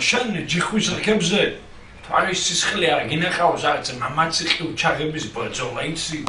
შენ ჯიხვის რქებზე თვალის სისხლი არ გინახავს არც მამაცი ყივჩაღების ბრძოლა იცი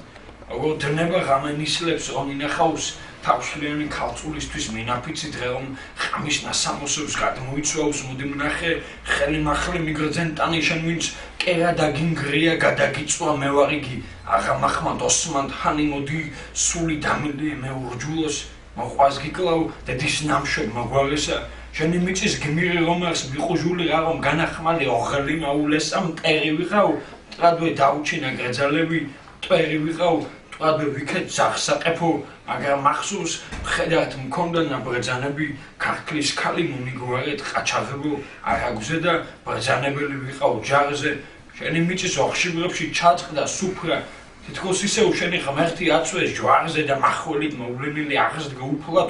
როგორ დნება ღამენისლებს რომ ინახავს თავშლიანი ქალწულისთვის მინაფიცი დღე რომ ხამის ნასამოსებს გადმოიცვავს მოდი მნახე ხელი მახლე მიგრძენ ტანი შენ ვინც კერა დაგინგრია გადაგიწვა მე ვარ იგი აღამახმად ოსმან ჰანი მოდი სული დამილე მე ურჯულოს მოყვას გიკლავ დედის ნამშვედ მოგვარესა შენი მიწის გმირი რომას მიყუჟული რა რომ განახმალი ოღელი მაულესა მტერი ვიყავ ტრადვე დაუჩინა გრძალები მტერი ვიყავ ტრადვე ვიქეთ ზახსაყეფო მაგრამ მახსოვს ხედავთ მქონდა ნაბრძანები ქართლის ქალი მომიგვარეთ ყაჩაღებო არაგზე და ბრძანებელი ვიყავ ჯარზე შენი მიწის ოხშიბრებში ჩაწყდა სუფრა თითქოს ისევ შენი ღმერთი აწვეს ჯვარზე და მახველით მოვლენილი აღზრდა უფლად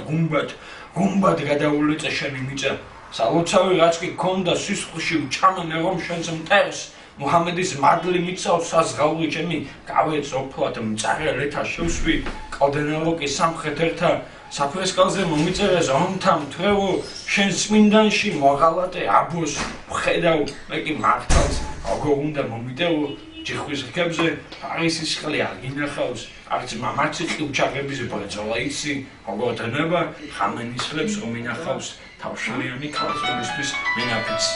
გუმბად გადაულეწე შენი მიწა სალოცავი რაც კი ქონდა სისხლში უჩამენე რომ შენს მტერს მუჰამედის მადლი მიცავს საზღაური ჩემი გავეც ოფლად მწარელეთა შევსვი კალდენალოკი სამხრეთ ერთა საფრესკალზე მომიწერე ზონთა მთრევო შენ წმინდანში მოღალატე აბოს ვხედავ მე კი მართალს როგორ უნდა მომიტევო ჯიხვის რქებზე არის სისხლი არ გინახავს არც მამაცი ყივჩაღების ბრძოლა იცი როგორ დნება ხამენისლებს რომ ინახავს თავშლიანი ქალწულისთვის მინაფიცი